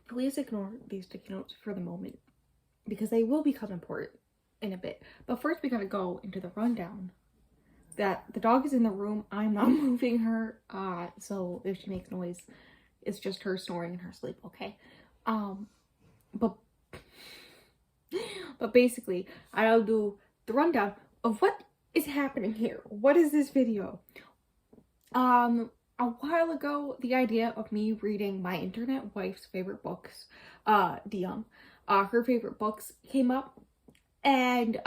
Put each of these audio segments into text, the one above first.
Please ignore these sticky notes for the moment because they will become important in a bit. But first, we gotta go into the rundown. That the dog is in the room. I'm not moving her. So if she makes noise, it's just her snoring in her sleep. Okay. But basically, I'll do the rundown of what is happening here. What is this video? A while ago, the idea of me reading my internet wife's favorite books, Dion, her favorite books came up, and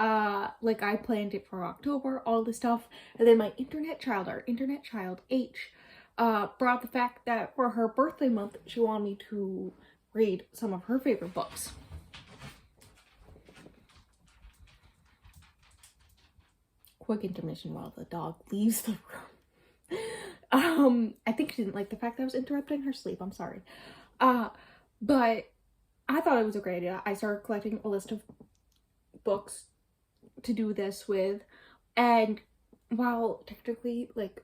like I planned it for October, all this stuff, and then my internet child, our internet child H, brought the fact that for her birthday month, she wanted me to read some of her favorite books. Quick intermission while the dog leaves the room. I think she didn't like the fact that I was interrupting her sleep. I'm sorry. But I thought it was a great idea. I started collecting a list of books to do this with, and while technically, like,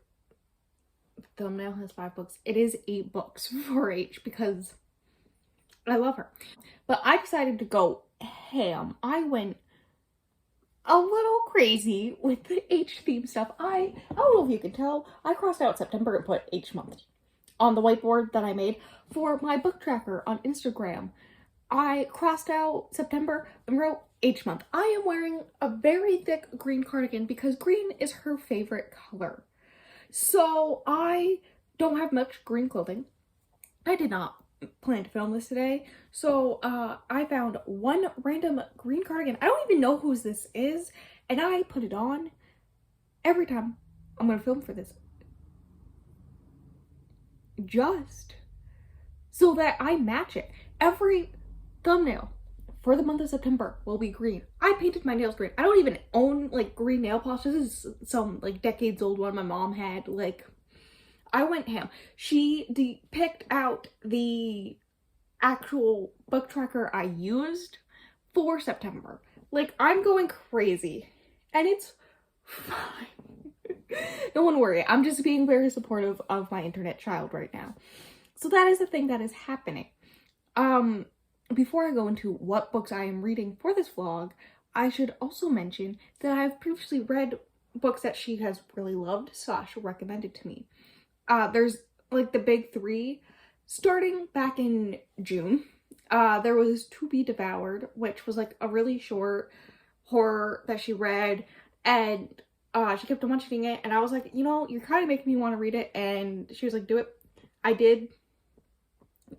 the thumbnail has 5 books, it is 8 books for H because I love her. But I decided to go ham. I went a little crazy with the H theme stuff. I don't know if you can tell, I crossed out September and put H month on the whiteboard that I made for my book tracker on Instagram. I crossed out September and wrote H month. I am wearing a very thick green cardigan because green is her favorite color. So I don't have much green clothing. I did not plan to film this today. So I found one random green cardigan. I don't even know whose this is. And I put it on every time I'm going to film for this. Just so that I match it. Every thumbnail for the month of September will be green. I painted my nails green. I don't even own like green nail polish. This is some like decades old one my mom had. Like, I went ham. She picked out the actual book tracker I used for September. Like, I'm going crazy. And it's fine. Don't worry. I'm just being very supportive of my internet child right now. So that is the thing that is happening. Before I go into what books I am reading for this vlog, I should also mention that I've previously read books that she has really loved / recommended to me. There's like the big 3 starting back in June. There was To Be Devoured, which was like a really short horror that she read, and she kept on mentioning it, and I was like, you know, you're kind of making me want to read it, and she was like, do it. I did.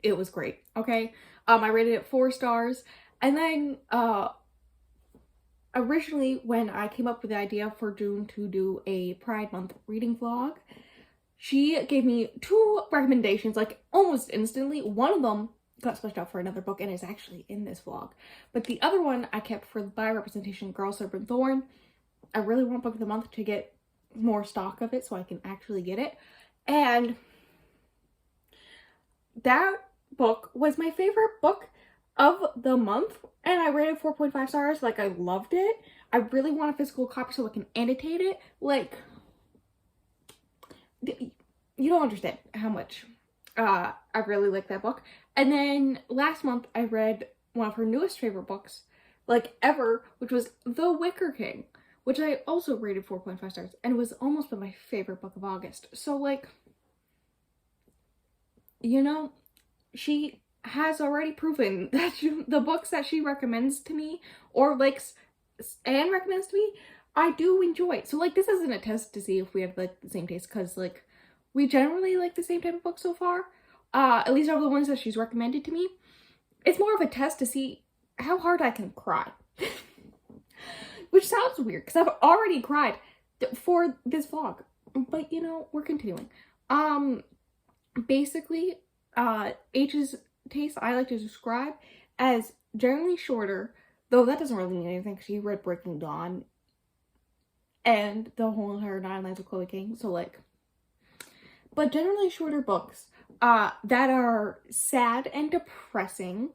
It was great. Okay. I rated it 4 stars, and then originally when I came up with the idea for June to do a Pride Month reading vlog, she gave me 2 recommendations like almost instantly. One of them got switched out for another book and is actually in this vlog, but the other one I kept for by representation, Girl, Serpent, Thorn. I really want book of the month to get more stock of it so I can actually get it, and that book was my favorite book of the month, and I rated 4.5 stars. Like, I loved it. I really want a physical copy so I can annotate it. Like, you don't understand how much I really like that book. And then last month I read one of her newest favorite books, like ever, which was The Wicker King, which I also rated 4.5 stars, and it was almost my favorite book of August. So, like, you know, she has already proven that the books that she recommends to me or likes and recommends to me, I do enjoy. So, like, this isn't a test to see if we have like the same taste, because like we generally like the same type of books so far, at least of the ones that she's recommended to me. It's more of a test to see how hard I can cry. Which sounds weird because I've already cried for this vlog, but you know, we're continuing. Basically, H's taste I like to describe as generally shorter, though that doesn't really mean anything because she read Breaking Dawn and the whole entire 9 Lives of Chloe King, so like, but generally shorter books that are sad and depressing,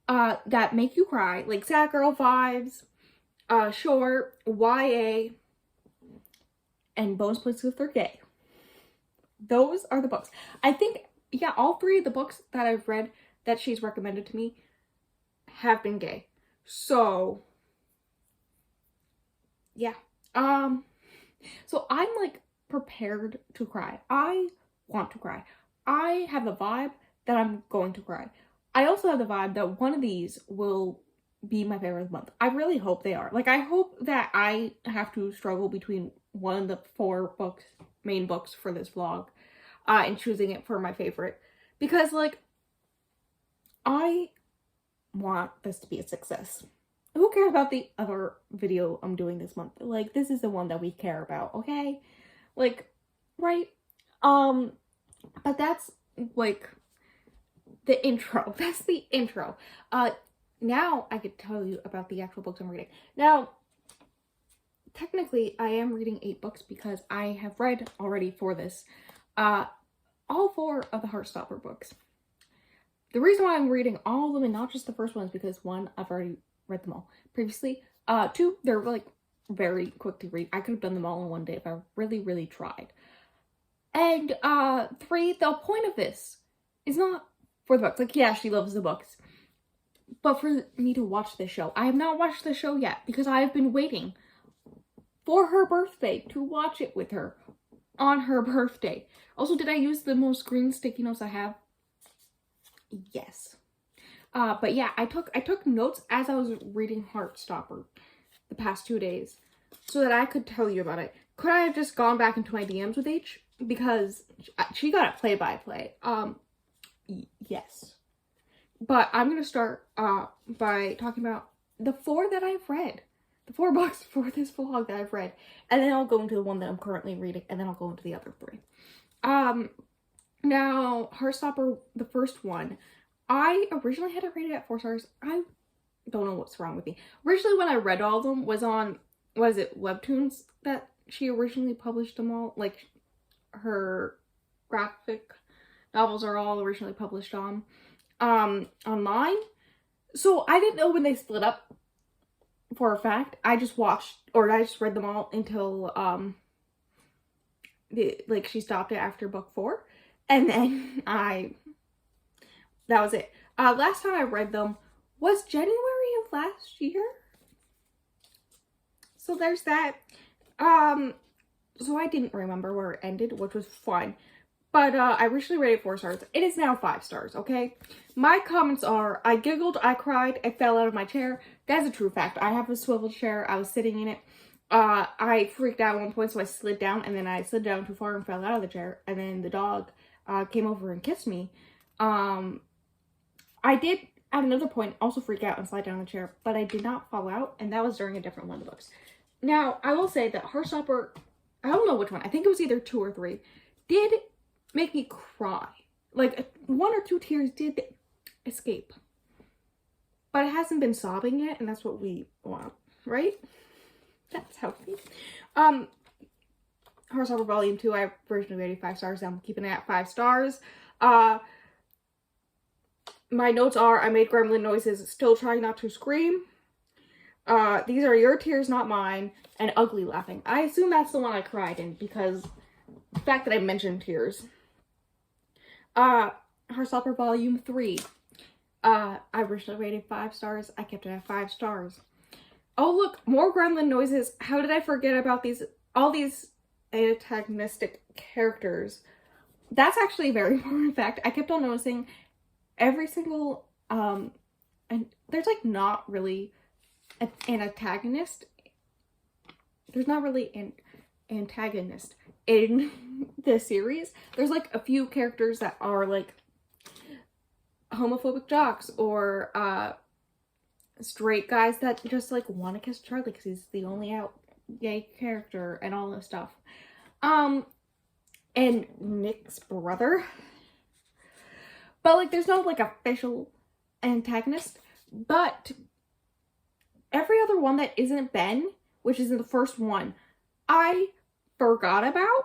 that make you cry, like sad girl vibes, short, YA, and bonus points if they're gay. Those are the books. I think, yeah, all 3 of the books that I've read that she's recommended to me have been gay. So, yeah. So I'm like prepared to cry. I want to cry. I have the vibe that I'm going to cry. I also have the vibe that one of these will be my favorite of the month. I really hope they are. Like, I hope that I have to struggle between one of the 4 books, main books for this vlog, and choosing it for my favorite. Because, like, I want this to be a success. Who cares about the other video I'm doing this month? Like, this is the one that we care about, okay? Like, right? But that's, like, the intro. That's the intro. Now I could tell you about the actual books I'm reading. Now, technically, I am reading 8 books because I have read already for this, all 4 of the Heartstopper books. The reason why I'm reading all of them and not just the first one is because 1, I've already read them all previously. 2, they're like very quick to read. I could have done them all in one day if I really, really tried. And 3, the point of this is not for the books. Like, yeah, she loves the books, but for me to watch this show. I have not watched the show yet because I have been waiting for her birthday to watch it with her on her birthday. Also, did I use the most green sticky notes I have? Yes. But yeah, I took notes as I was reading Heartstopper the past 2 days so that I could tell you about it. Could I have just gone back into my DMs with H? Because she got a play-by-play. Yes. But I'm gonna start by talking about the 4 that I've read. The 4 books for this vlog that I've read. And then I'll go into the one that I'm currently reading, and then I'll go into the other 3. Now, Heartstopper, the first one, I originally had it rated at 4 stars. I don't know what's wrong with me. Originally, when I read all of them, was on, what is it, Webtoons that she originally published them all? Like, her graphic novels are all originally published on, online. So I didn't know when they split up for a fact. I just watched, or I just read them all until, she stopped it after book 4. And then that was it. Last time I read them was January of last year. So there's that. So I didn't remember where it ended, which was fine. But I originally rated 4 stars. It is now 5 stars, okay? My comments are, I giggled, I cried, I fell out of my chair. That's a true fact. I have a swivel chair. I was sitting in it. I freaked out at one point, so I slid down, and then I slid down too far and fell out of the chair. And then the dog came over and kissed me. I did, at another point, also freak out and slide down the chair, but I did not fall out, and that was during a different one of the books. Now, I will say that Heartstopper, I don't know which one, I think it was either 2 or 3, did make me cry. Like, 1 or 2 tears did escape. But it hasn't been sobbing yet, and that's what we want, right? That's healthy. Heartstopper Volume 2, I originally rated 5 stars, I'm keeping it at 5 stars. My notes are, I made gremlin noises, still trying not to scream. These are your tears, not mine, and ugly laughing. I assume that's the one I cried in, because the fact that I mentioned tears. Heartstopper Volume 3. I originally rated 5 stars, I kept it at 5 stars. Oh look, more gremlin noises. How did I forget about all these antagonistic characters? That's actually a very important fact. I kept on noticing every single, and there's like not really an antagonist. There's not really an antagonist in the series. There's like a few characters that are like homophobic jocks or straight guys that just like want to kiss Charlie because he's the only out gay character and all this stuff. And Nick's brother. But like there's no like official antagonist. But every other one that isn't Ben, which is in the first one, I forgot about.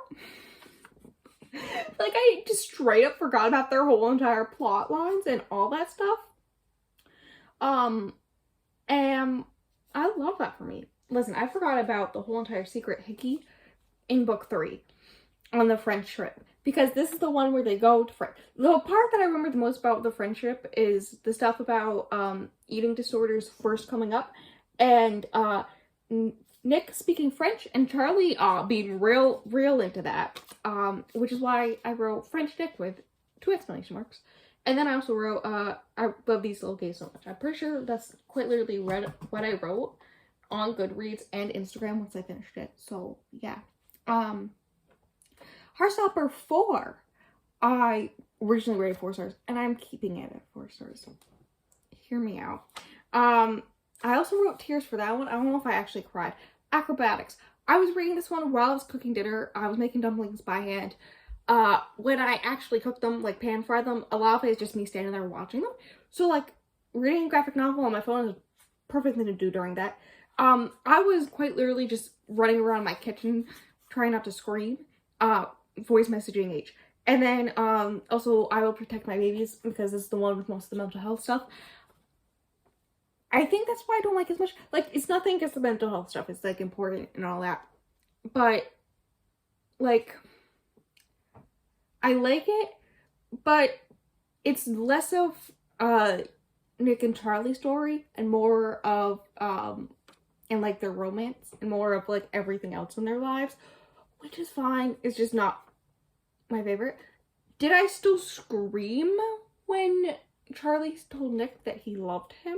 Like I just straight up forgot about their whole entire plot lines and all that stuff. And I love that for me. Listen, I forgot about the whole entire secret hickey in book 3 on the French trip because this is the one where they go to French. The part that I remember the most about the friendship is the stuff about eating disorders first coming up, and Nick speaking French and Charlie being real into that. Which is why I wrote French Nick with 2 exclamation marks. And then I also wrote I love these little gays so much. I'm pretty sure that's quite literally what I wrote on Goodreads and Instagram once I finished it. So yeah. Heartstopper 4. I originally rated 4 stars, and I'm keeping it at 4 stars. Hear me out. I also wrote tears for that one. I don't know if I actually cried. Acrobatics. I was reading this one while I was cooking dinner. I was making dumplings by hand. When I actually cook them, like pan fry them, a lot of it is just me standing there watching them. So like reading a graphic novel on my phone is a perfect thing to do during that. I was quite literally just running around my kitchen trying not to scream. Voice messaging H. And then also I Will Protect My Babies, because this is the one with most of the mental health stuff. I think that's why I don't like as much. Like, it's nothing against the mental health stuff. It's like important and all that. But like, I like it, but it's less of Nick and Charlie's story and more of and like their romance and more of like everything else in their lives, which is fine. It's just not my favorite. Did I still scream when Charlie told Nick that he loved him?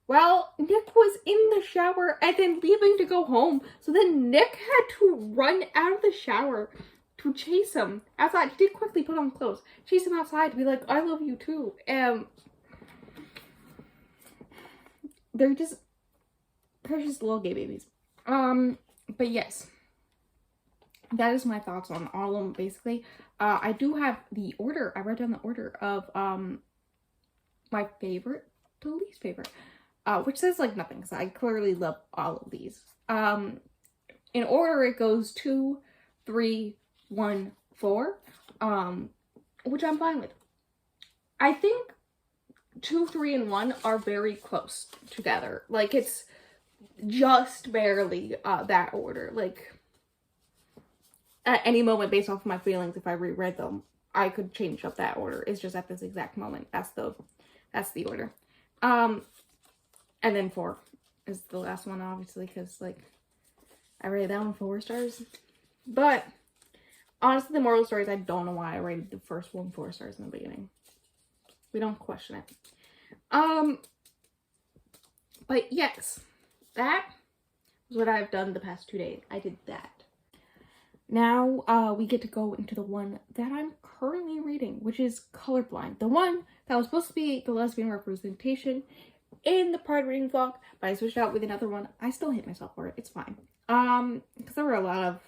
Well, Nick was in the shower and then leaving to go home. So then Nick had to run out of the shower to chase him outside. He did quickly put on clothes. Chase him outside to be like, I love you too. They're just precious little gay babies. But yes. That is my thoughts on all of them, basically. I do have the order. I wrote down the order of my favorite to least favorite. Which says like nothing, because I clearly love all of these. In order it goes 2, 3, 1, 4. Which I'm fine with. I think 2, 3, and 1 are very close together. Like, it's just barely that order. Like, at any moment, based off of my feelings, if I reread them, I could change up that order. It's just at this exact moment. That's the order. And then 4 is the last one, obviously, because, like, I rated that one 4 stars. But, honestly, the moral story is I don't know why I rated the first one 4 stars in the beginning. We don't question it. But, yes. That was what I've done the past 2 days. I did that. Now, we get to go into the one that I'm currently reading, which is Colorblind. The one that was supposed to be the lesbian representation in the Pride reading vlog, but I switched out with another one. I still hate myself for it. It's fine. Because there were a lot of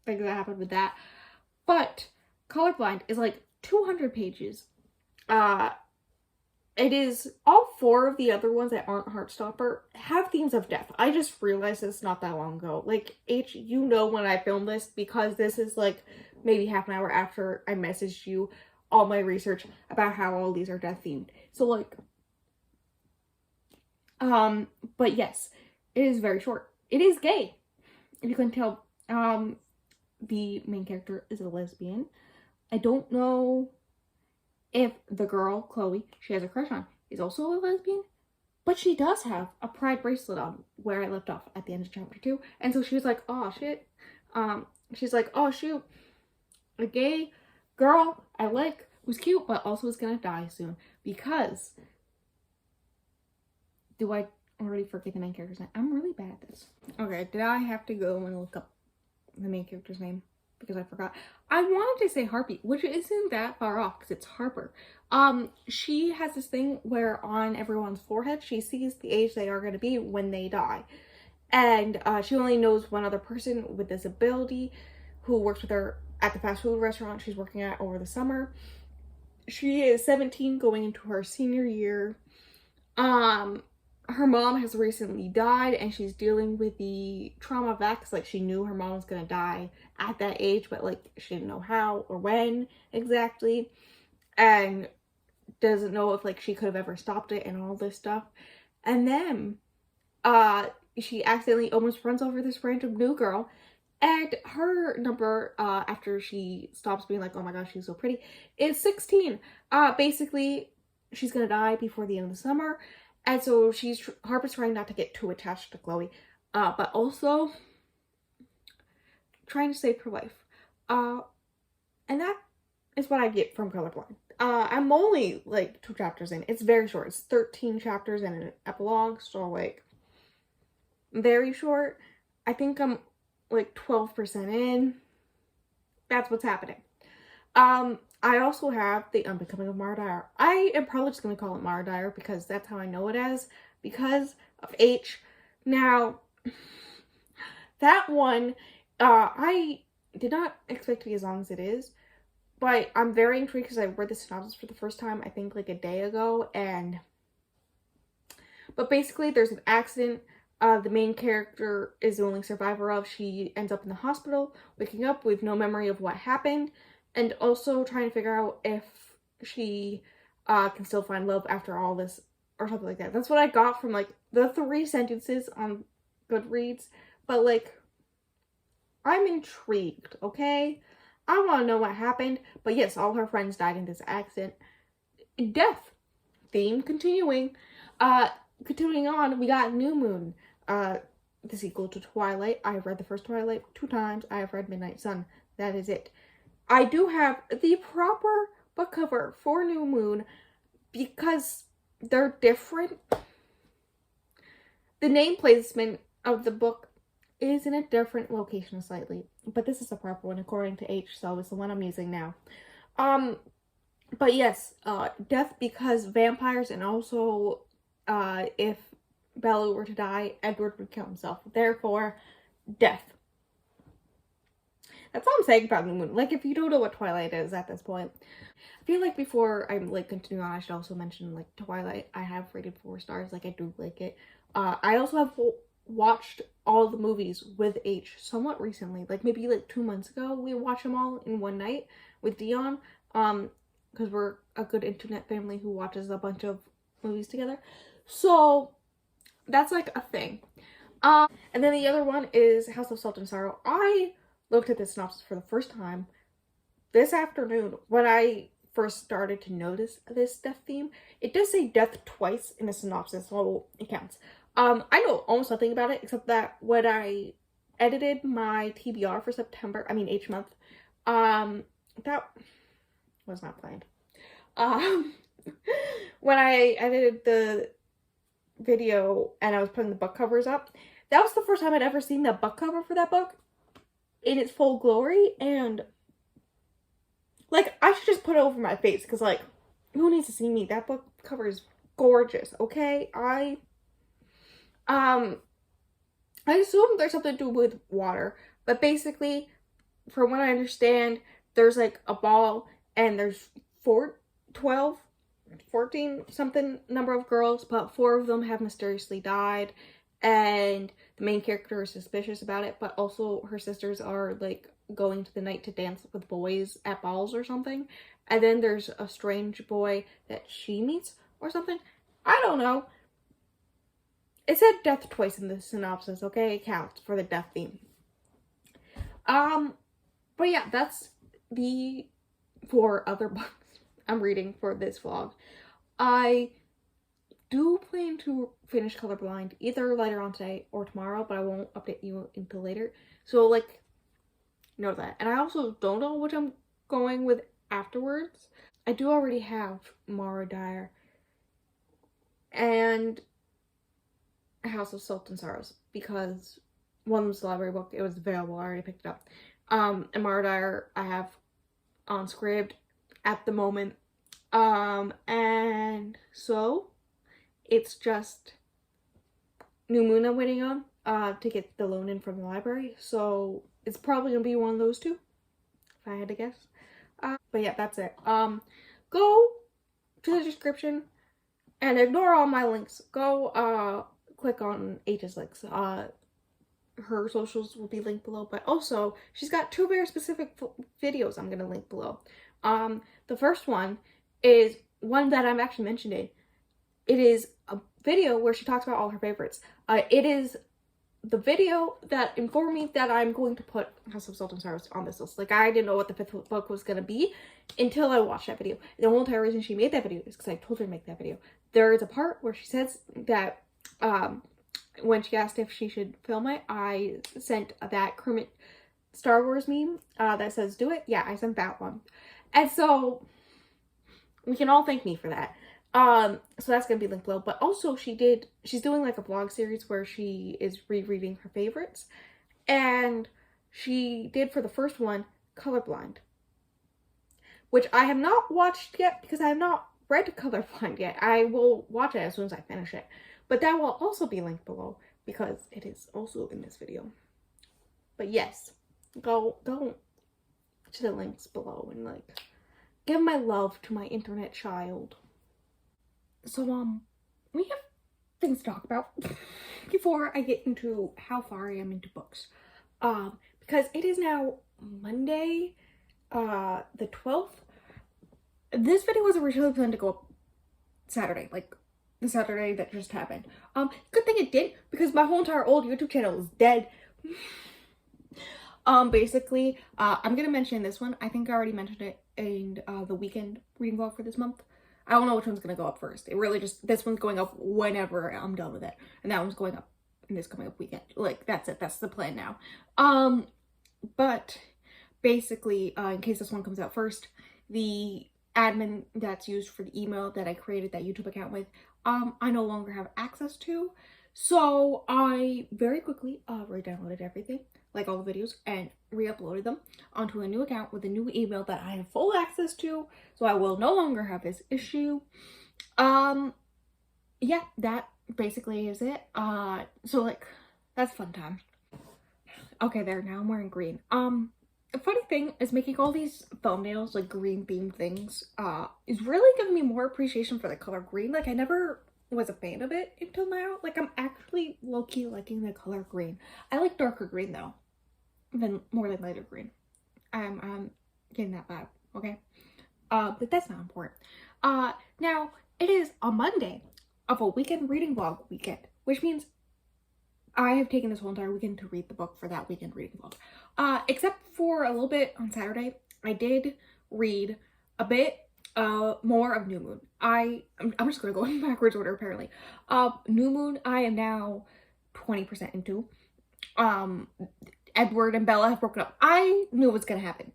things that happened with that. But Colorblind is like 200 pages. It is, all 4 of the other ones that aren't Heartstopper have themes of death. I just realized this not that long ago. Like, H, you know when I filmed this, because this is like maybe half an hour after I messaged you all my research about how all these are death themed. So like, but yes, it is very short. It is gay. If you can tell, the main character is a lesbian. I don't know if the girl, Chloe, she has a crush on, is also a lesbian, but she does have a Pride bracelet on where I left off at the end of chapter 2. And so she was like, oh shit. She's like, oh shoot, a gay girl I like, who's cute, but also is gonna die soon. Because, do I already forget the main character's name? I'm really bad at this. Okay, did I have to go and look up the main character's name? Because I forgot. I wanted to say Harpy, which isn't that far off because it's Harper. She has this thing where on everyone's forehead, she sees the age they are going to be when they die. And she only knows one other person with this ability who works with her at the fast food restaurant she's working at over the summer. She is 17 going into her senior year. Her mom has recently died and she's dealing with the trauma of that, because like she knew her mom was gonna die at that age, but like she didn't know how or when exactly, and doesn't know if like she could have ever stopped it and all this stuff. And then she accidentally almost runs over this random new girl And her number, after she stops being like, oh my gosh, she's so pretty, is 16. Basically, she's gonna die before the end of the summer. And so Harper's trying not to get too attached to Chloe, but also trying to save her life. And that is what I get from Colorblind. I'm only like 2 chapters in. It's very short. It's 13 chapters and an epilogue, so like very short. I think I'm like 12% in. That's what's happening. I also have The Unbecoming of Mara Dyer. I am probably just gonna call it Mara Dyer because that's how I know it as, because of H. Now, that one, I did not expect to be as long as it is, but I'm very intrigued because I read the synopsis for the first time, I think like a day ago, but basically there's an accident. The main character is the only survivor of. She ends up in the hospital, waking up with no memory of what happened, and also trying to figure out if she can still find love after all this, or something like that. That's what I got from like the 3 sentences on Goodreads, but like, I'm intrigued, okay? I want to know what happened, but yes, all her friends died in this accident. Death theme continuing. Continuing on, we got New Moon, the sequel to Twilight. I have read the first Twilight 2 times. I have read Midnight Sun. That is it. I do have the proper book cover for New Moon because they're different. The name placement of the book is in a different location slightly, but this is the proper one according to H, so it's the one I'm using now. But yes, death because vampires, and also if Bella were to die, Edward would kill himself. Therefore, death. That's all I'm saying about New Moon. Like, if you don't know what Twilight is at this point, I feel like before I like continue on, I should also mention like Twilight. I have rated 4 stars. Like, I do like it. I also have watched all the movies with H somewhat recently. Like maybe like 2 months ago, we watched them all in one night with Dion. Because we're a good internet family who watches a bunch of movies together. So that's like a thing. And then the other one is House of Salt and Sorrow. I looked at the synopsis for the first time this afternoon when I first started to notice this death theme. It does say death twice in the synopsis, so it counts. I know almost nothing about it except that when I edited my TBR for September, I mean H month, that was not planned. When I edited the video and I was putting the book covers up, that was the first time I'd ever seen the book cover for that book in its full glory, and like, I should just put it over my face because like, who needs to see me? That book cover is gorgeous, okay? I assume there's something to do with water, but basically, from what I understand, there's like a ball and there's 12, 14 something number of girls, but 4 of them have mysteriously died, and the main character is suspicious about it, but also her sisters are like going to the night to dance with boys at balls or something, and then there's a strange boy that she meets or something. I don't know. It said death twice in the synopsis, okay? It counts for the death theme. But yeah, that's the 4 other books I'm reading for this vlog. I do plan to finish Colorblind either later on today or tomorrow, but I won't update you until later. So, like, know that. And I also don't know which I'm going with afterwards. I do already have Mara Dyer and House of Salt and Sorrows because one was the library book. It was available. I already picked it up. And Mara Dyer I have on Scribd at the moment. And so it's just New Moon I'm waiting on to get the loan in from the library. So it's probably gonna be one of those 2, if I had to guess. But yeah, that's it. Go to the description and ignore all my links. Go click on H's links. Her socials will be linked below, but also she's got 2 very specific videos I'm gonna link below. The first one is one that I'm actually mentioning. It is a video where she talks about all her favorites. It is the video that informed me that I'm going to put House of Salt and Sorrows on this list. Like, I didn't know what the 5th book was going to be until I watched that video. The whole entire reason she made that video is because I told her to make that video. There is a part where she says that, when she asked if she should film it, I sent that Kermit Star Wars meme that says, do it. Yeah, I sent that one. And so, we can all thank me for that. So that's gonna be linked below. But also she's doing like a vlog series where she is rereading her favorites. And she did, for the first one, Colorblind, which I have not watched yet because I have not read Colorblind yet. I will watch it as soon as I finish it. But that will also be linked below because it is also in this video. But yes, go to the links below and like give my love to my internet child. So, we have things to talk about before I get into how far I am into books. Because it is now Monday, the 12th. This video was originally planned to go up Saturday, like the Saturday that just happened. Good thing it did, because my whole entire old YouTube channel is dead. Basically, I'm gonna mention this one. I think I already mentioned it in, the weekend reading vlog for this month. I don't know which one's gonna go up first. It really just, this one's going up whenever I'm done with it. And that one's going up in this coming up weekend. Like, that's it. That's the plan now. But basically, in case this one comes out first, the admin that's used for the email that I created that YouTube account with, I no longer have access to. So I very quickly re-downloaded everything, like all the videos, and re-uploaded them onto a new account with a new email that I have full access to, so I will no longer have this issue. Yeah, that basically is it. So like, that's fun time. Okay, there, now I'm wearing green. The funny thing is making all these thumbnails, like green themed things, is really giving me more appreciation for the color green. Like, I never was a fan of it until now. Like, I'm actually low-key liking the color green. I like darker green though, more than lighter green. I'm getting that vibe, okay? But that's not important. Now, it is a Monday of a weekend reading vlog weekend, which means I have taken this whole entire weekend to read the book for that weekend reading vlog. Except for a little bit on Saturday, I did read a bit more of New Moon. I'm just gonna go in backwards order apparently. New Moon I am now 20% into. Edward and Bella have broken up. I knew it was gonna happen.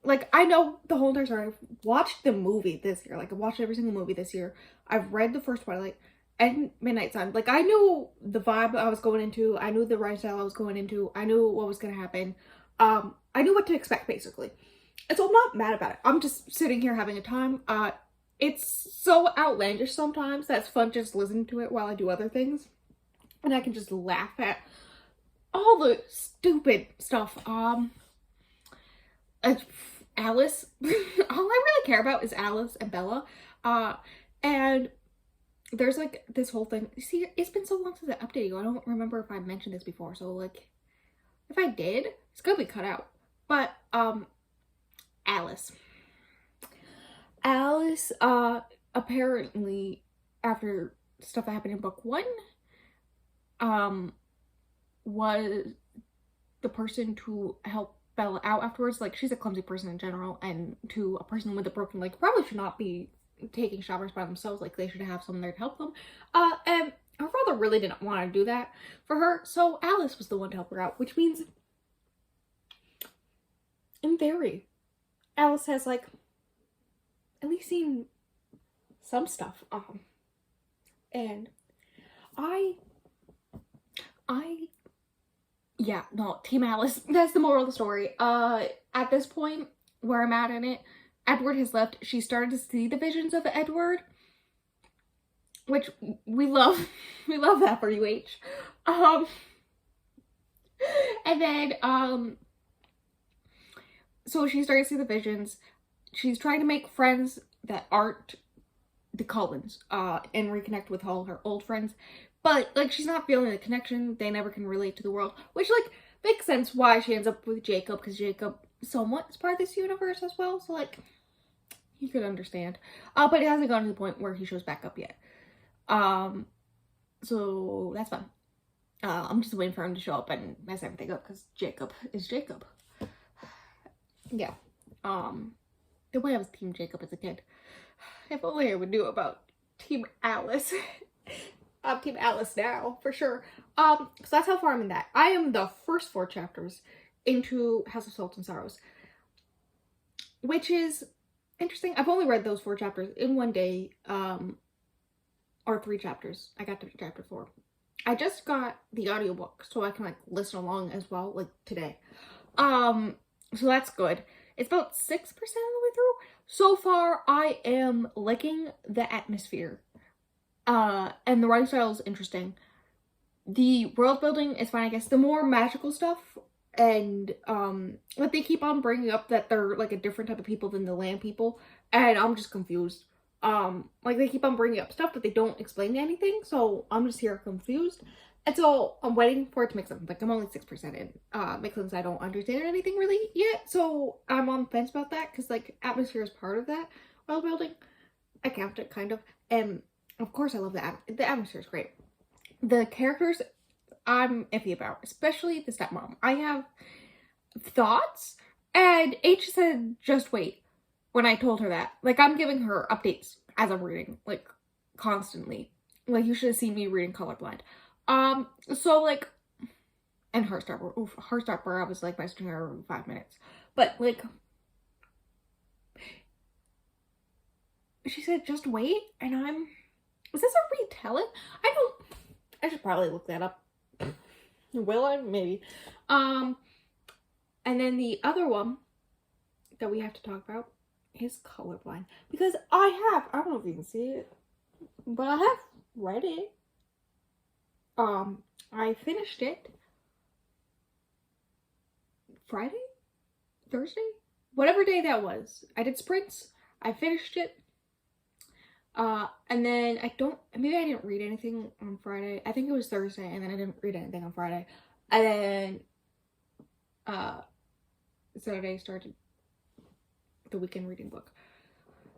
Like, I know the whole entire story. I've watched the movie this year. Like, I've watched every single movie this year. I've read the first Twilight and Midnight Sun. Like, I knew the vibe I was going into. I knew the writing style I was going into. I knew what was gonna happen. I knew what to expect, basically. And so I'm not mad about it. I'm just sitting here having a time. It's so outlandish sometimes that it's fun just listening to it while I do other things. And I can just laugh at all the stupid stuff. Alice. All I really care about is Alice and Bella. And there's like this whole thing. See, it's been so long since I updated you. I don't remember if I mentioned this before. So like, if I did, it's gonna be cut out. But, Alice, apparently, after stuff that happened in book 1, was the person to help Bella out afterwards. Like, she's a clumsy person in general, and to a person with a broken leg probably should not be taking showers by themselves. Like, they should have someone there to help them. And her father really didn't want to do that for her, so Alice was the one to help her out, which means, in theory, Alice has, like, at least seen some stuff. And yeah, no, Team Alice. That's the moral of the story. At this point, where I'm at in it, Edward has left. She started to see the visions of Edward, which we love. We love that for UH. And then, so she started to see the visions. She's trying to make friends that aren't the Cullens, and reconnect with all her old friends. But, like, she's not feeling the connection. They never can relate to the world. Which, like, makes sense why she ends up with Jacob. Because Jacob somewhat is part of this universe as well. So, like, you could understand. But it hasn't gotten to the point where he shows back up yet. So, that's fun. I'm just waiting for him to show up and mess everything up because Jacob is Jacob. Yeah. The way I was Team Jacob as a kid. If only I would know about Team Alice. I'm Team Alice now, for sure. So that's how far I'm in that. I am the first 4 chapters into House of Salt and Sorrows, which is interesting. I've only read those 4 chapters in one day, or 3 chapters. I got to chapter 4. I just got the audiobook, so I can like listen along as well, like today. So that's good. It's about 6% of the way through. So far, I am liking the atmosphere. And the writing style is interesting. The world building is fine, I guess. The more magical stuff, and like they keep on bringing up that they're like a different type of people than the land people, and I'm just confused. Like they keep on bringing up stuff, but they don't explain anything, so I'm just here confused. And so I'm waiting for it to make sense. Like I'm only 6% in. Makes sense. I don't understand anything really yet, so I'm on the fence about that because like atmosphere is part of that world building. I count it kind of, and of course I love the atmosphere is great. The characters I'm iffy about, especially the stepmom. I have thoughts, and H said just wait when I told her that. Like I'm giving her updates as I'm reading, like constantly. Like you should have seen me reading Colorblind. So like, and Heartstopper. Oof, Heartstopper, I was like messaging her in 5 minutes. But like, she said just wait, and is this a retelling? I should probably look that up. Will I? Maybe. And then the other one that we have to talk about is Colorblind. Because I don't know if you can see it, but I have read it. I finished it Friday? Thursday? Whatever day that was. I did sprints. I finished it. And then maybe I didn't read anything on Friday. I think it was Thursday, and then I didn't read anything on Friday. And then, Saturday started the weekend reading book.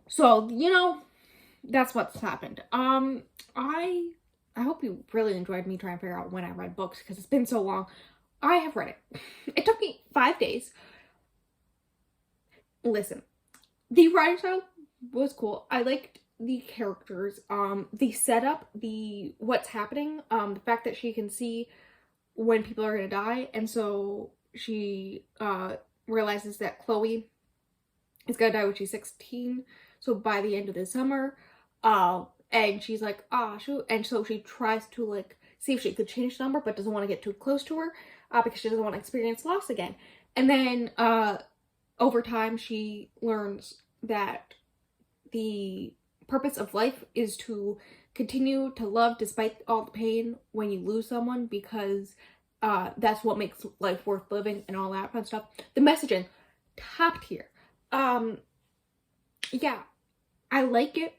So, you know, that's what's happened. I hope you really enjoyed me trying to figure out when I read books, because it's been so long. I have read it. It took me 5 days. Listen, the writing style was cool. I liked the characters, the setup, what's happening, the fact that she can see when people are gonna die, and so she realizes that Chloe is gonna die when she's 16, so by the end of the summer, and she's like, shoot, and so she tries to like see if she could change the number, but doesn't want to get too close to her, because she doesn't want to experience loss again. And then over time she learns that the purpose of life is to continue to love despite all the pain when you lose someone, because that's what makes life worth living and all that fun stuff. The messaging, top tier. Yeah, I like it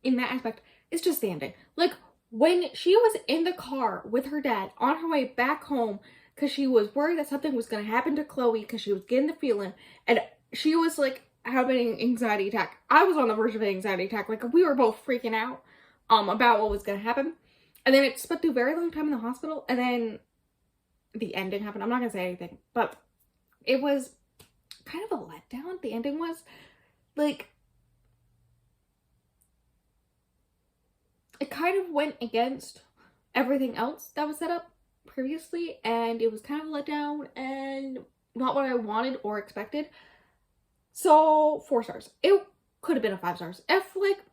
in that aspect. It's just the ending. Like, when she was in the car with her dad on her way back home, because she was worried that something was going to happen to Chloe, because she was getting the feeling, and she was like having an anxiety attack. I was on the verge of an anxiety attack. Like, we were both freaking out about what was going to happen. And then it spent through a very long time in the hospital, and then the ending happened. I'm not going to say anything, but it was kind of a letdown. The ending was like, it kind of went against everything else that was set up previously, and it was kind of a letdown and not what I wanted or expected. So 4 stars. It could have been a 5 stars if like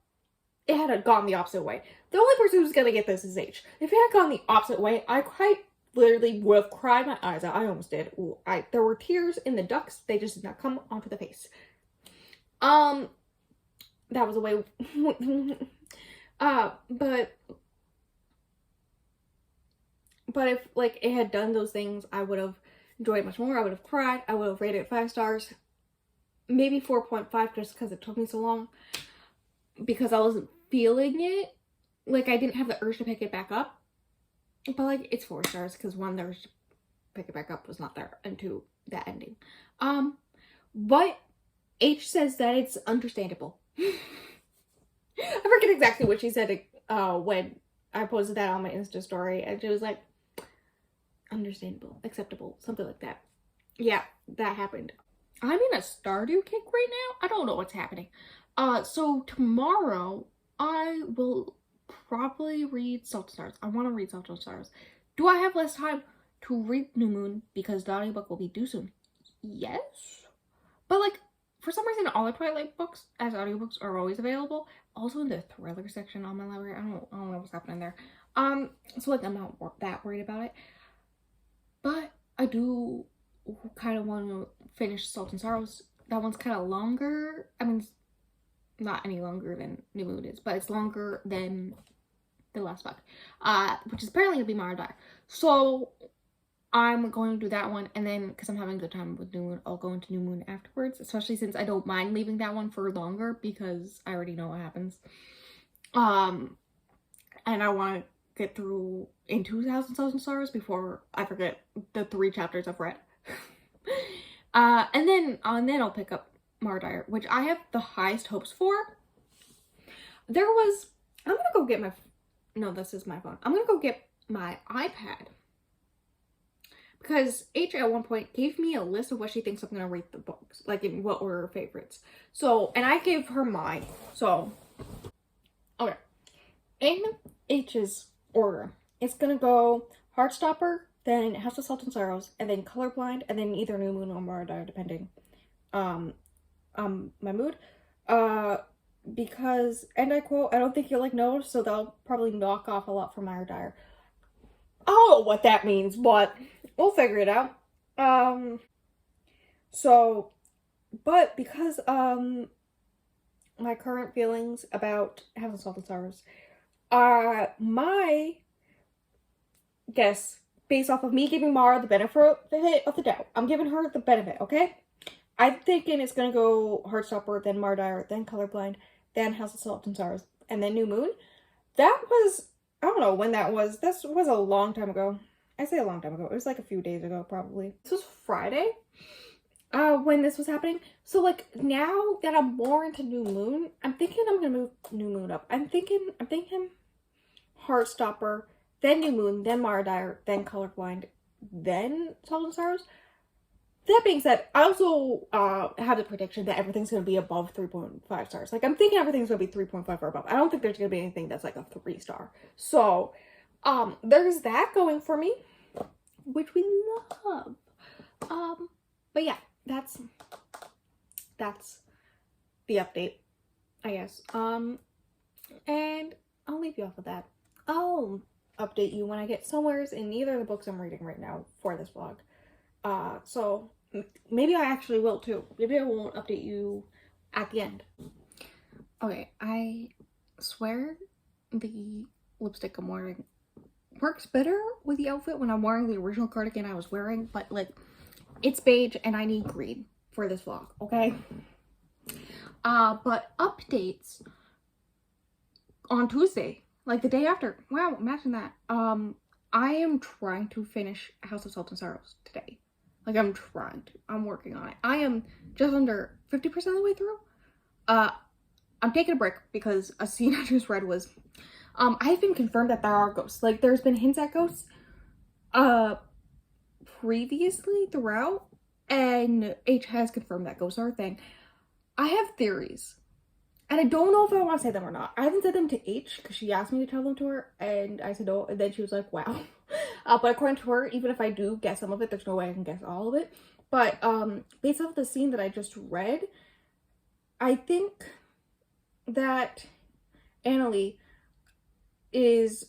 it had gone the opposite way. The only person who's gonna get this is H. If it had gone the opposite way, I quite literally would have cried my eyes out. I almost did. Ooh, there were tears in the ducts. They just did not come onto the face. That was a way. But if like it had done those things, I would have enjoyed it much more. I would have cried. I would have rated it 5 stars. Maybe 4.5 just because it took me so long. Because I wasn't feeling it. Like, I didn't have the urge to pick it back up. But, like, it's 4 stars because 1, the urge to pick it back up was not there. And 2, that ending. But H says that it's understandable. I forget exactly what she said when I posted that on my Insta story. And she was like, understandable, acceptable, something like that. Yeah, that happened. I'm in a Stardew kick right now. I don't know what's happening. So tomorrow I will probably read Salt and Stars. I want to read Salt and Stars. Do I have less time to read New Moon because the audiobook will be due soon? Yes. But like, for some reason, all the Twilight books as audiobooks are always available. Also in the thriller section on my library. I don't know what's happening there. So like I'm not that worried about it. But I do kind of want to finish Salt and Sorrows. That one's kind of longer. I mean, not any longer than New Moon is, but it's longer than the last book, which is apparently gonna be Mara Die. So I'm going to do that one, and then because I'm having a good time with New Moon, I'll go into New Moon afterwards, especially since I don't mind leaving that one for longer because I already know what happens. And I want to get through in 2,000 Thousand Stars before I forget the 3 chapters I've read. And then I'll pick up Martyr, which I have the highest hopes for. I'm gonna go get this is my phone. I'm gonna go get my iPad. Because H at one point gave me a list of what she thinks I'm gonna rate the books, like in what were her favorites. So, and I gave her mine. So, okay. In H's order, it's gonna go Heartstopper, then House of Salt and Sorrows, and then Colorblind, and then either New Moon or Martyr, depending my mood. Because, and I quote, I don't think you'll like no, so they'll probably knock off a lot from Martyr. I don't know what that means, but we'll figure it out. But because my current feelings about House of Salt and Sorrows, my guess, based off of me giving Mara the benefit of the doubt, I'm giving her the benefit, okay? I'm thinking it's gonna go Heartstopper, then Martyr, then Colorblind, then House of Salt and Sorrows, and then New Moon. That was, I don't know when that was. This was a long time ago. I say a long time ago. It was like a few days ago, probably. This was Friday, when this was happening. So like now that I'm more into New Moon, I'm thinking I'm gonna move New Moon up. I'm thinking Heartstopper, then New Moon, then Martyr, then Colorblind, then Salt and Sorrows. That being said, I also have the prediction that everything's going to be above 3.5 stars. Like, I'm thinking everything's going to be 3.5 or above. I don't think there's going to be anything that's like a 3-star. So, there's that going for me, which we love. But yeah, that's the update, I guess. And I'll leave you off with that. I'll update you when I get somewheres in either of the books I'm reading right now for this vlog. So maybe I actually will too. Maybe I won't update you at the end. Okay, I swear the lipstick I'm wearing works better with the outfit when I'm wearing the original cardigan I was wearing, but like, it's beige and I need green for this vlog, okay? But updates on Tuesday, like the day after. Wow, imagine that. I am trying to finish House of Salt and Sorrows today. Like, I'm working on it. I am just under 50% of the way through. I'm taking a break because a scene I just read was, I've been confirmed that there are ghosts. Like, there's been hints at ghosts, previously throughout, and H has confirmed that ghosts are a thing. I have theories, and I don't know if I want to say them or not. I haven't said them to H because she asked me to tell them to her, and I said no, and then she was like, wow. But according to her, even if I do guess some of it, there's no way I can guess all of it. But based off the scene that I just read, I think that Annalie is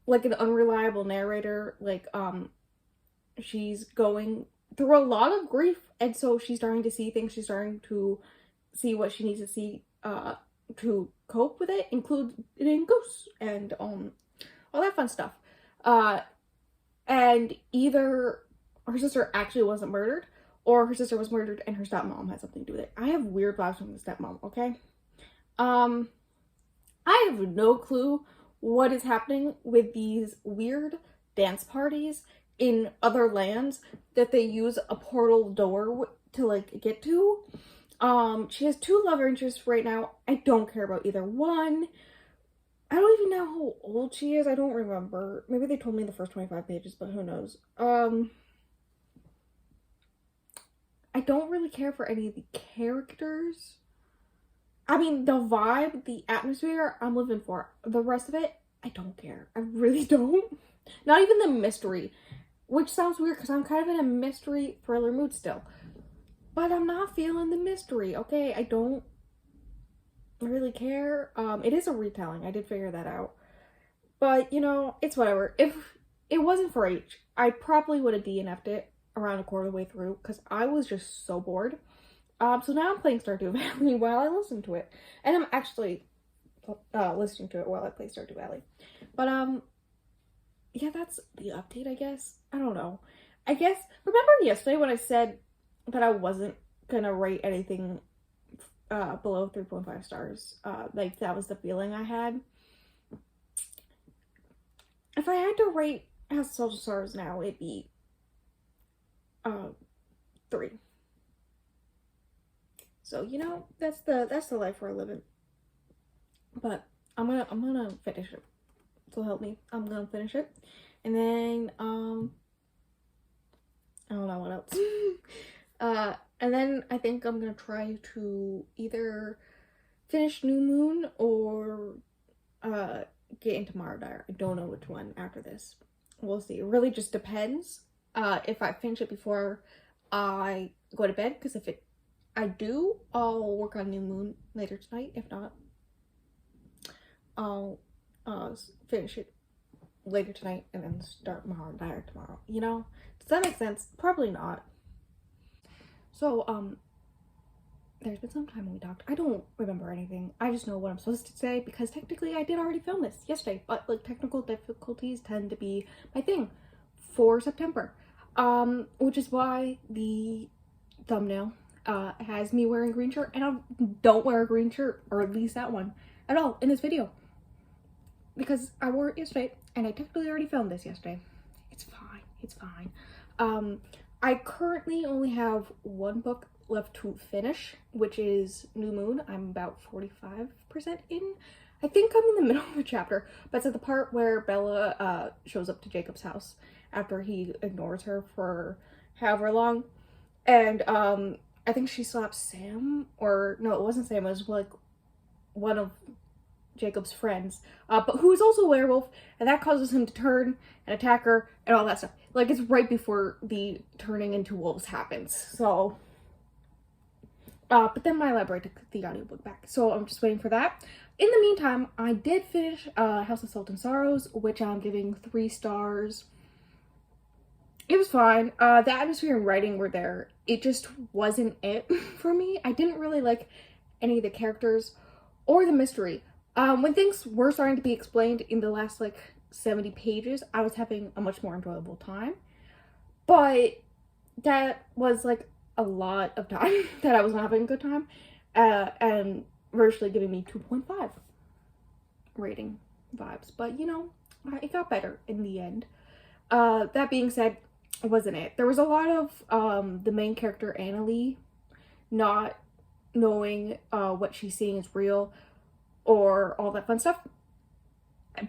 like an unreliable narrator. Like, she's going through a lot of grief, and so she's starting to see things. She's starting to see what she needs to see to cope with it, including ghosts and all that fun stuff. And either her sister actually wasn't murdered, or her sister was murdered and her stepmom had something to do with it. I have weird vibes from the stepmom, okay? I have no clue what is happening with these weird dance parties in other lands that they use a portal door to like get to. She has 2 love interests right now. I don't care about either one. I don't even know how old she is. I don't remember. Maybe they told me in the first 25 pages, but who knows. I don't really care for any of the characters. I mean, the vibe, the atmosphere, I'm living for. The rest of it, I don't care. I really don't. Not even the mystery, which sounds weird because I'm kind of in a mystery thriller mood still. But I'm not feeling the mystery, okay? I don't really care. It is a retelling. I did figure that out. But, you know, it's whatever. If it wasn't for H, I probably would have DNF'd it around a quarter way through because I was just so bored. So now I'm playing Stardew Valley while I listen to it. And I'm actually listening to it while I play Stardew Valley. But, yeah, that's the update, I guess. I don't know. I guess, remember yesterday when I said that I wasn't gonna rate anything below 3.5 stars? Like, that was the feeling I had. If I had to rate House of Social Stars now, it'd be 3. So, you know, that's the life we're living. But I'm gonna finish it. So help me. I'm gonna finish it. And then I don't know what else. And then I think I'm gonna try to either finish New Moon or get into Marauder. I don't know which one after this. We'll see. It really just depends. If I finish it before I go to bed, because if I do, I'll work on New Moon later tonight. If not, I'll finish it later tonight and then start Marauder tomorrow. You know? Does that make sense? Probably not. So, there's been some time when we talked. I don't remember anything. I just know what I'm supposed to say because technically I did already film this yesterday, but like technical difficulties tend to be my thing for September. Which is why the thumbnail has me wearing a green shirt, and I don't wear a green shirt, or at least that one, at all in this video. Because I wore it yesterday, and I technically already filmed this yesterday. It's fine. It's fine. I currently only have one book left to finish, which is New Moon. I'm about 45% in. I think I'm in the middle of a chapter, but it's at the part where Bella shows up to Jacob's house after he ignores her for however long. And I think she slaps Sam, or no, it wasn't Sam, it was like one of Jacob's friends, but who's also a werewolf, and that causes him to turn and attack her and all that stuff. Like, it's right before the turning into wolves happens. So but then my library took the audiobook back, so I'm just waiting for that. In the meantime, I did finish House of Salt and Sorrows, which I'm giving 3 stars. It was fine. The atmosphere and writing were there. It just wasn't it for me. I didn't really like any of the characters or the mystery. When things were starting to be explained in the last like 70 pages, I was having a much more enjoyable time. But that was like a lot of time that I was not having a good time, and virtually giving me 2.5 rating vibes. But you know, it got better in the end. That being said, it wasn't it. There was a lot of the main character Annalie not knowing what she's seeing is real or all that fun stuff,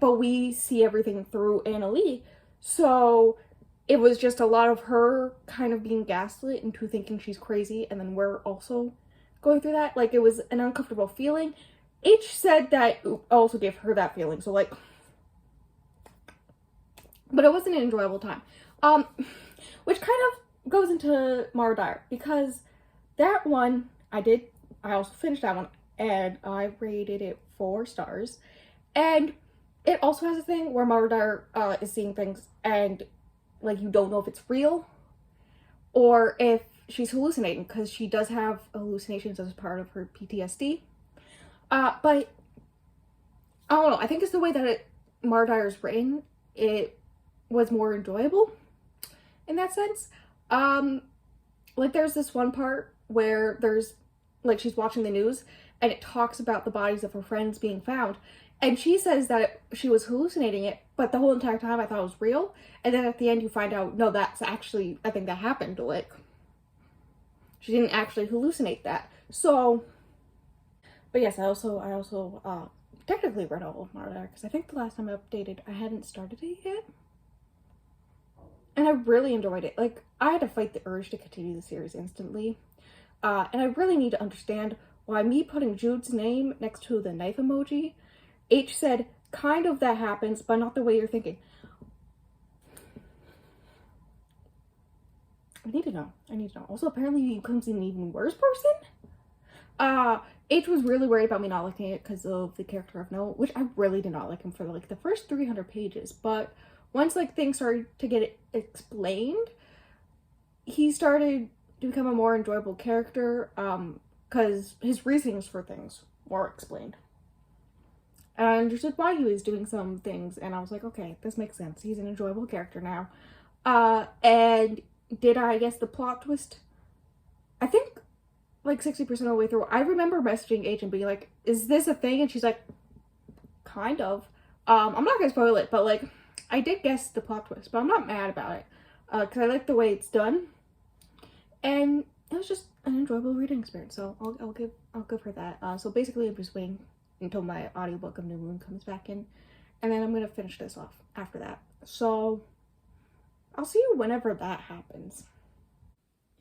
but we see everything through Annalie, so it was just a lot of her kind of being gaslit into thinking she's crazy, and then we're also going through that. Like, it was an uncomfortable feeling. H said that also gave her that feeling, so like, but it wasn't an enjoyable time. Which kind of goes into Marauder, because that one I also finished that one, and I rated it 4 stars, and it also has a thing where Marauder is seeing things and like you don't know if it's real or if she's hallucinating, because she does have hallucinations as part of her PTSD. But I don't know, I think it's the way that Marauder is written, it was more enjoyable in that sense. Like, there's this one part where there's like, she's watching the news and it talks about the bodies of her friends being found, and she says that she was hallucinating it, but the whole entire time I thought it was real. And then at the end you find out, no, that's actually, I think that happened. Like, she didn't actually hallucinate that. So, but yes, I also technically read all of Murder because I think the last time I updated, I hadn't started it yet. And I really enjoyed it. Like, I had to fight the urge to continue the series instantly. And I really need to understand why me putting Jude's name next to the knife emoji, H said, kind of that happens, but not the way you're thinking. I need to know. Also, apparently he becomes an even worse person. H was really worried about me not liking it because of the character of Noah, which I really did not like him for like the first 300 pages. But once like things started to get explained, he started to become a more enjoyable character because his reasonings for things were explained. And I understood why he was doing some things, and I was like, okay, this makes sense. He's an enjoyable character now. And did I guess the plot twist? I think like 60% of the way through, I remember messaging H and being like, is this a thing? And she's like, kind of. I'm not gonna spoil it, but like, I did guess the plot twist, but I'm not mad about it. Because I like the way it's done. And it was just an enjoyable reading experience, so I'll give her that. So basically I'm just waiting until my audiobook of New Moon comes back in, and then I'm gonna finish this off after that. So I'll see you whenever that happens.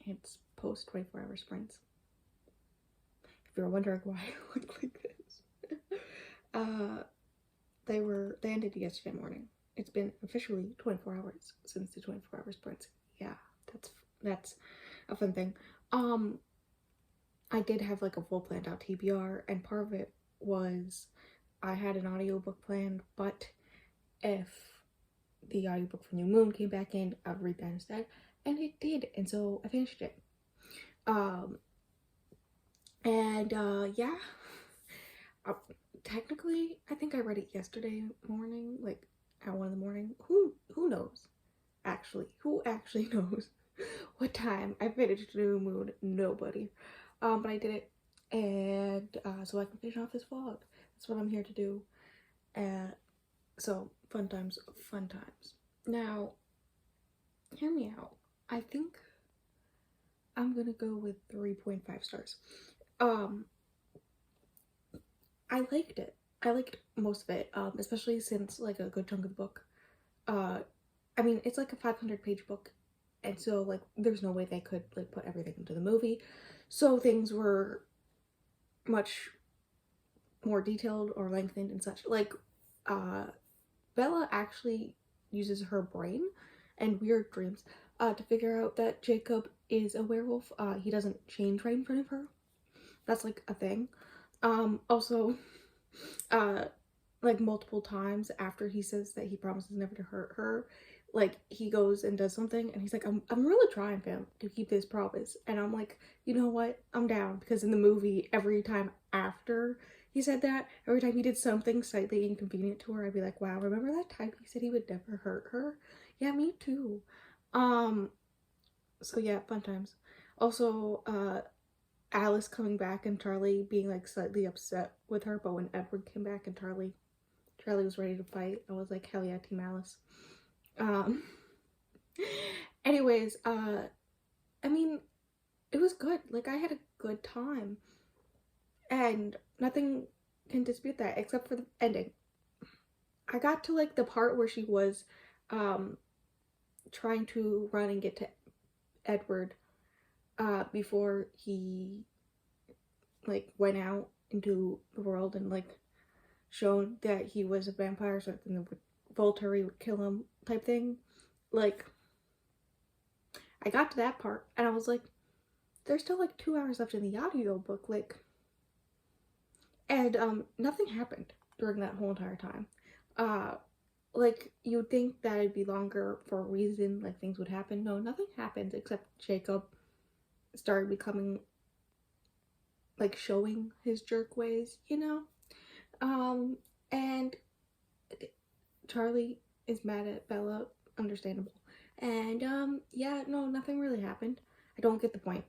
It's post 24-hour sprints. If you're wondering why I look like this. They ended yesterday morning. It's been officially 24 hours since the 24-hour sprints. Yeah, that's a fun thing. I did have like a full planned out TBR, and part of it was I had an audiobook planned, but if the audiobook for New Moon came back in, I would read that instead, and it did, and so I finished it. Yeah, technically I think I read it yesterday morning, like at 1 in the morning. Who knows? Who actually knows what time I finished New Moon? Nobody. But I did it, and so I can finish off this vlog. That's what I'm here to do. So fun times. Now, hear me out. I think I'm gonna go with 3.5 stars. I liked it. I liked most of it, especially since like a good chunk of the book. I mean, it's like a 500-page book, and so like there's no way they could like put everything into the movie, so things were much more detailed or lengthened and such. Like Bella actually uses her brain and weird dreams to figure out that Jacob is a werewolf. He doesn't change right in front of her. That's like a thing. Also, like multiple times after he says that he promises never to hurt her, like he goes and does something and he's like, I'm really trying, fam, to keep this promise. And I'm like, you know what, I'm down, because in the movie, every time after he said that, every time he did something slightly inconvenient to her, I'd be like, wow, remember that time he said he would never hurt her? Yeah, me too. So yeah, fun times. Also, Alice coming back and Charlie being like slightly upset with her, but when Edward came back and Charlie was ready to fight, I was like, hell yeah, Team Alice. Anyways, I mean, it was good. Like, I had a good time, and nothing can dispute that except for the ending. I got to like the part where she was trying to run and get to Edward before he like went out into the world and like shown that he was a vampire, so then the Volturi would kill him type thing. Like, I got to that part and I was like, there's still like 2 hours left in the audiobook, like, and nothing happened during that whole entire time. Like, you'd think that it'd be longer for a reason, like things would happen. No, nothing happens except Jacob started becoming like showing his jerk ways, you know? And Charlie is mad at Bella, understandable. And yeah, no, nothing really happened. I don't get the point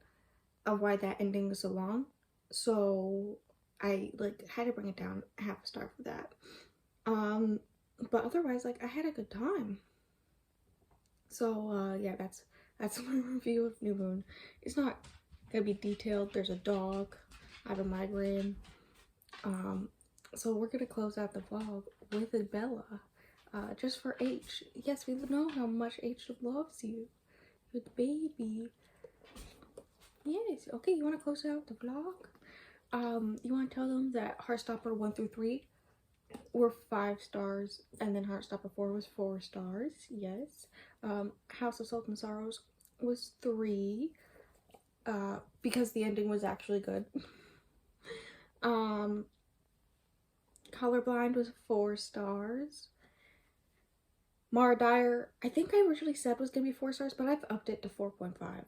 of why that ending was so long, so I like had to bring it down half a star for that. But otherwise, like, I had a good time. So yeah, that's my review of New Moon. It's not gonna be detailed. There's a dog, I have a migraine, So we're gonna close out the vlog with Bella, just for H. Yes, we know how much H loves you, good baby. Yes. Okay, you want to close out the vlog? You want to tell them that Heartstopper 1 through 3 were 5 stars, and then Heartstopper 4 was 4 stars. Yes. House of Salt and Sorrows was 3, because the ending was actually good. Colorblind was 4 stars. Mara Dyer, I think I originally said was gonna be 4 stars, but I've upped it to 4.5.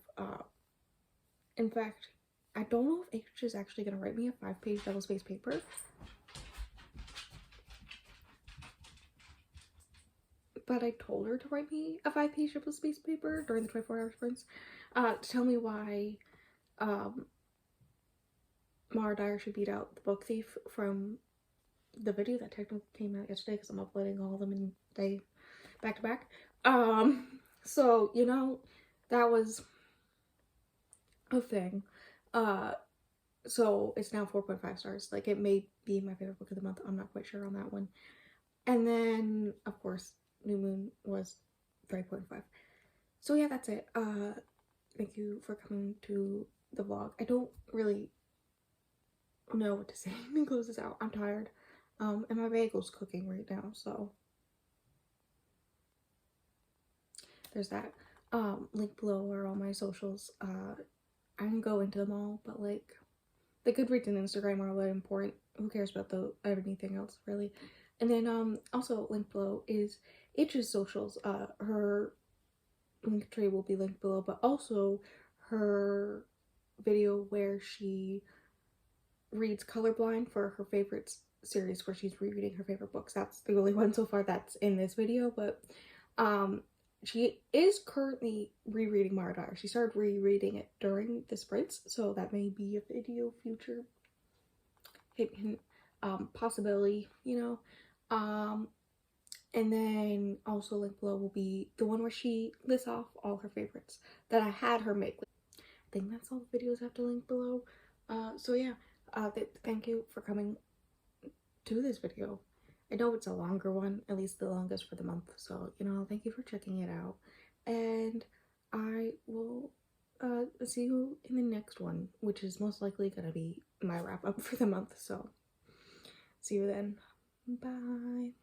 In fact, I don't know if H is actually gonna write me a 5-page double-spaced paper. But I told her to write me a 5-page double-spaced paper during the 24-hour sprints, to tell me why Mara Dyer should beat out the book thief from the video that technically came out yesterday, because I'm uploading all of them in day back to back. So you know, that was a thing. So it's now 4.5 stars. Like, it may be my favorite book of the month. I'm not quite sure on that one. And then of course New Moon was 3.5. So yeah, that's it. Thank you for coming to the vlog. I don't really know what to say to close this out. I'm tired. And my bagel's cooking right now, so there's that. Link below are all my socials. I can go into them all, but like, the Goodreads and Instagram are really important. Who cares about anything else, really? And then also link below is H's socials. Her link tree will be linked below, but also her video where she reads Colorblind for her favorite series, where she's rereading her favorite books. That's the only one so far that's in this video, but she is currently rereading Mara Dyer. She started rereading it during the sprints, so that may be a video future hint, possibility, you know. And then also linked below will be the one where she lists off all her favorites that I had her make. I think that's all the videos I have to link below. So yeah, thank you for coming to this video. I know it's a longer one, at least the longest for the month, so you know, thank you for checking it out, and I will see you in the next one, which is most likely gonna be my wrap up for the month. So see you then. Bye.